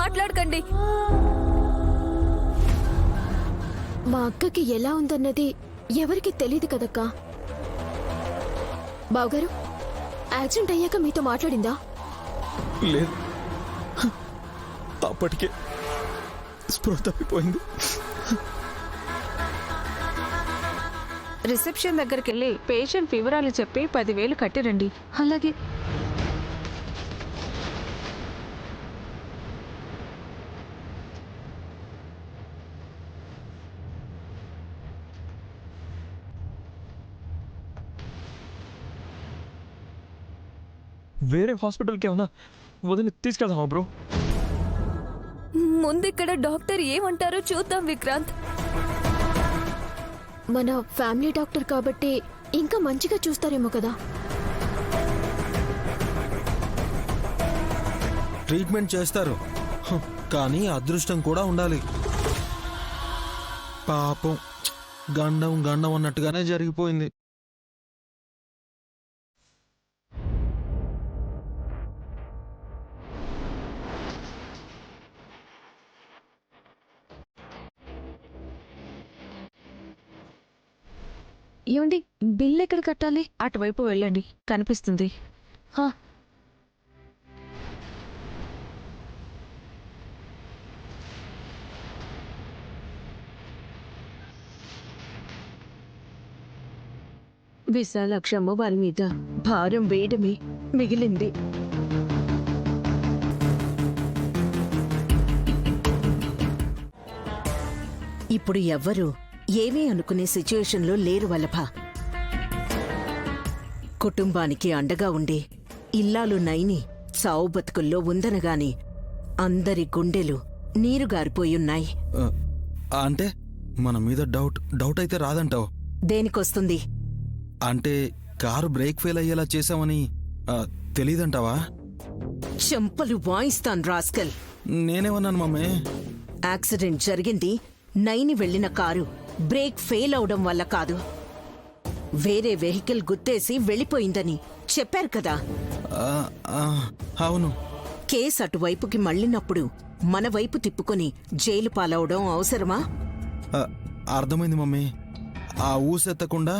మాట్లాడకండి. మా అక్కకి ఎలా ఉందన్నది ఎవరికి తెలియదు కదక్కా. బావగారు, యాక్సిడెంట్ అయ్యాక మీతో మాట్లాడిందా? లేదు, అప్పటికే స్పృహ తప్పిపోయింది. రిసెప్షన్ దగ్గరికి వెళ్ళి పేషెంట్ వివరాలు చెప్పి 10,000 కట్టిరండి. అలాగే. వేరే హాస్పిటల్కి ఏమన్నా వదిలి తీసుకెళ్దామా బ్రో? ముందిక్కడ డాక్టర్ ఏమంటారో చూద్దాం విక్రాంత్. మన ఫ్యామిలీ డాక్టర్ కాబట్టి ఇంకా మంచిగా చూస్తారేమో కదా. ట్రీట్మెంట్ చేస్తారు, కానీ అదృష్టం కూడా ఉండాలి. పాపం గండం గండం అన్నట్టుగానే జరిగిపోయింది. ఏమండి, బిల్ ఎక్కడ కట్టాలి? అటువైపు వెళ్ళండి, కనిపిస్తుంది. విశాలాక్షమ్మ వారి మీద భారం వేయడమే మిగిలింది. ఇప్పుడు ఎవ్వరూ ఏమీ అనుకునే సిచ్యుయేషన్లో లేరు వల్లభ. కుటుంబానికి అండగా ఉండే ఇల్లాలు నైని సావు బతుకుల్లో ఉందనగాని అందరి గుండెలు నీరుగారిపోయున్నాయి. అంటే మన మీద డౌట్ అయితే రాదంటావు? దేనికొస్తుంది? అంటే కారు బ్రేక్ ఫెయిల్ అయ్యేలా చేశామని తెలీదంటావా? చెంపలు వాయిస్తాన్ రాస్కల్. నేనేమన్నాను మమ్మీ? యాక్సిడెంట్ జరిగింది నైని వెళ్లిన కారు బ్రేక్ ఫెయిల్ అవడం వల్ల కాదు, వేరే వెహికల్ గుద్దేసి వెళ్ళిపోయిందని చెప్పారు కదా. అవును. కేసు అటువైపుకి మళ్ళినప్పుడు మన వైపు తిప్పుకొని జైలు పాలవడం అవసరమా? అర్థమైంది మమ్మీ. ఆ ఊసెత్తకుండా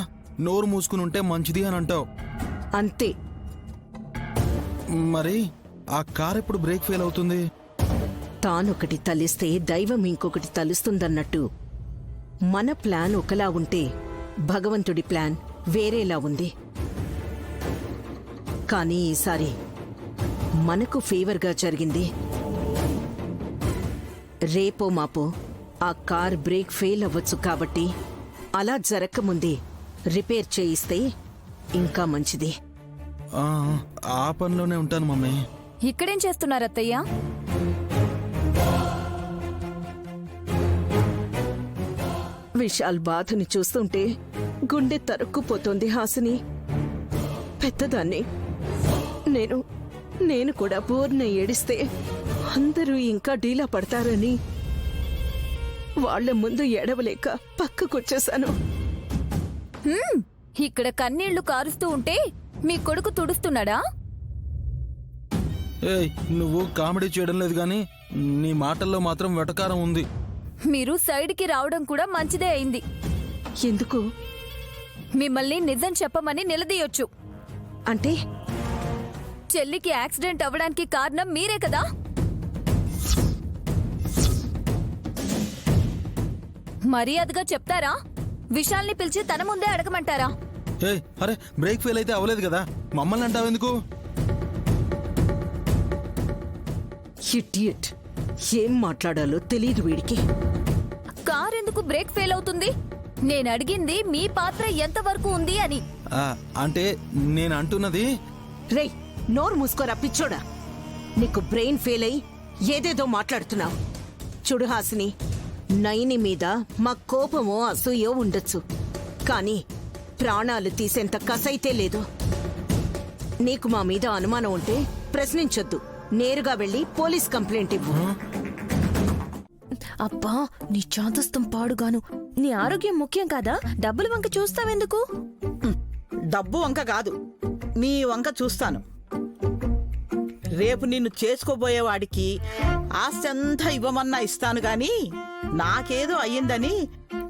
నోరు మూసుకుని ఉంటే మంచిది అని అంటావు. అంతే. మరి ఆ కార్ ఎప్పుడు బ్రేక్ ఫెయిల్ అవుతుంది? తానొకటి తలిస్తే దైవం ఇంకొకటి తలుస్తుందన్నట్టు మన ప్లాన్ ఒకలా ఉంటే భగవంతుడి ప్లాన్ వేరేలా ఉంది. కానీ ఈసారి మనకు ఫేవర్గా జరిగింది. రేపో మాపో ఆ కార్ బ్రేక్ ఫెయిల్ అవ్వచ్చు కాబట్టి అలా జరగకముందే రిపేర్ చేయిస్తే ఇంకా మంచిది. ఆ పనిలోనే ఉంటాను మమ్మీ. ఇక్కడేం చేస్తున్నారు అత్తయ్య? విశాల్ బాధని చూస్తుంటే గుండె తరుక్కుపోతోంది హాసిని. పెద్దదాన్ని నేను కూడా బోర్న ఏడిస్తే అందరూ ఇంకా డీలా పడతారని వాళ్ల ముందు ఏడవలేక పక్కకొచ్చేశాను. ఇక్కడ కన్నీళ్లు కారుస్తూ ఉంటే మీ కొడుకు తుడుస్తున్నాడా? ఏయ్, నువ్వు కామెడీ చేయడం లేదు గాని నీ మాటల్లో మాత్రం వెటకారం ఉంది. మీరు సైడ్కి రావడం కూడా మంచిదే అయింది. ఎందుకు? మిమ్మల్ని నిజం చెప్పమని నిలదీయొచ్చు. అంటే చెల్లికి యాక్సిడెంట్ అవ్వడానికి కారణం మీరే కదా. మర్యాదగా చెప్తారా? విశాల్ని పిలిచి తన ముందే అడగమంటారా? అరే, బ్రేక్ ఫెయిల్ అయితే అవ్వలేదు కదా, మమ్మల్ని అంటావెందుకు? ఇడియట్. ఏం మాట్లాడాలో తెలియదు వీడికి. కార్ ఎందుకు బ్రేక్ ఫెయిల్ అవుతుంది? నేను అడిగింది మీ పాత్ర ఎంతవరకు ఉంది అని. అంటే నేను అంటున్నది. రేయ్, నోరు మూసుకోరా పిచ్చోడా. నీకు బ్రెయిన్ ఫెయిల్ అయి ఏదేదో మాట్లాడుతున్నావు. చూడు హాసిని, నైని మీద మా కోపమో అసూయో ఉండొచ్చు, కానీ ప్రాణాలు తీసేంత కసైతే లేదు. నీకు మా మీద అనుమానం ఉంటే ప్రశ్నించొద్దు, నేరుగా వెళ్లి పోలీస్ కంప్లైంట్ ఇవ్వు. అబ్బా, నీ చాదస్తం పాడుగాను. నీ ఆరోగ్యం ముఖ్యం కాదా? డబ్బుల వంక చూస్తావెందుకు? డబ్బు వంక కాదు, మీ వంక చూస్తాను. రేపు నిన్ను చేసుకోబోయేవాడికి ఆస్తి అంతా ఇవ్వమన్నా ఇస్తాను గాని నాకేదో అయ్యిందని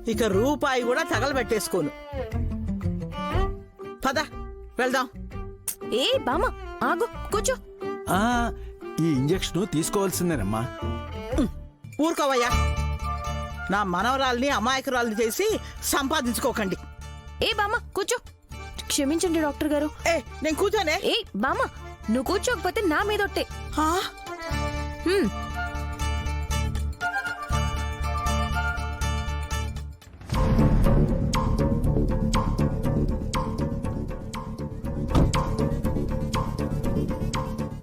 ఇక రూపాయి కూడా తగలబెట్టేసుకోను. పద వెళ్దాం. ఏ బామ్మ ఆగు కూర్చో. ఆ, ఈ ఇంజెక్షన్ తీసుకోవాల్సిందేనమ్మా. ఊరుకోవయ్యా, నా మనవరాల్ని అమాయకురాల్ని చేసి సంపాదించుకోకండి. ఏ బామ్మ కూర్చో. క్షమించండి డాక్టర్ గారు. నేను కూర్చోనే. ఏ బామ్మ నువ్వు కూర్చోకపోతే నా మీద ఒట్టే. ఆ? హ్మ్.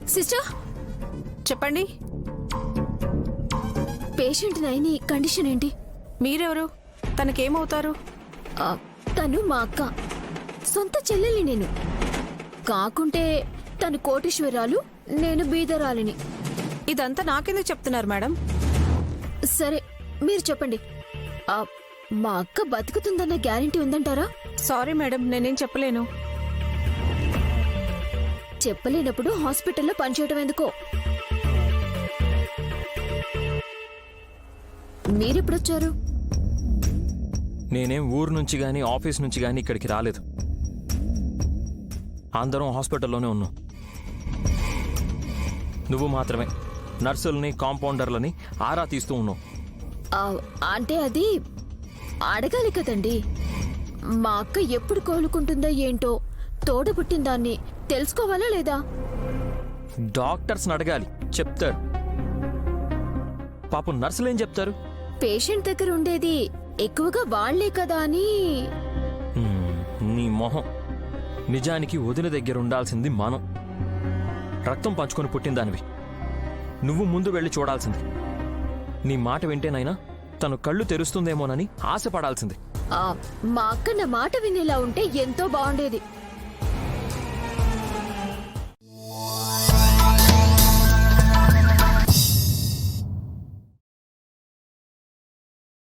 సిస్టర్ చెప్పండి. పేషెంట్ నైని కండిషన్ ఏంటి? మీరెవరు? తనకేమవుతారు? ఆ, తను మా అక్క, సొంత చెల్లెలి నేను. కాకుంటే తను కోటీశ్వరాలు, నేను బీదరాలిని. ఇదంతా నాకెందుకు చెప్తున్నారు మేడం? సరే మీరు చెప్పండి. ఆ, మా అక్క బతుకుతుందన్న గ్యారెంటీ ఉందంటారా? సారీ మేడం, నేనేం చెప్పలేను. చెప్పలేనప్పుడు హాస్పిటల్లో పనిచేయటం ఎందుకో? మీరెప్పుడొచ్చారు? నేనేం ఊరు నుంచి గానీ ఆఫీస్ నుంచి గానీ ఇక్కడికి రాలేదు. అందరం హాస్పిటల్లోనే ఉన్నాం. నువ్వు మాత్రమే నర్సుల్ని కాంపౌండర్లని ఆరా తీస్తూ ఉన్నావు. ఆ, అంటే అది అడగాలి కదండి. మా అక్క ఎప్పుడు కోలుకుంటుందో ఏంటో, తోడబుట్టిన దాన్ని తెలుసుకోవాలా లేదా? డాక్టర్స్ని అడగాలి, చెప్తారు. పాపం నర్సులు ఏం చెప్తారు? పేషెంట్ దగ్గర ఉండేది ఎక్కువగా వాళ్లే కదా అని. నీ మొహం. నిజానికి వదిన దగ్గర ఉండాల్సింది మనం. రక్తం పంచుకొని పుట్టిన దానివి. నువ్వు ముందు వెళ్ళి చూడాల్సింది. నీ మాట వింటేనైనా తను కళ్ళు తెరుస్తుందేమోనని ఆశపడాల్సింది. మా అక్క నా మాట వినేలా ఉంటే ఎంతో బాగుండేది.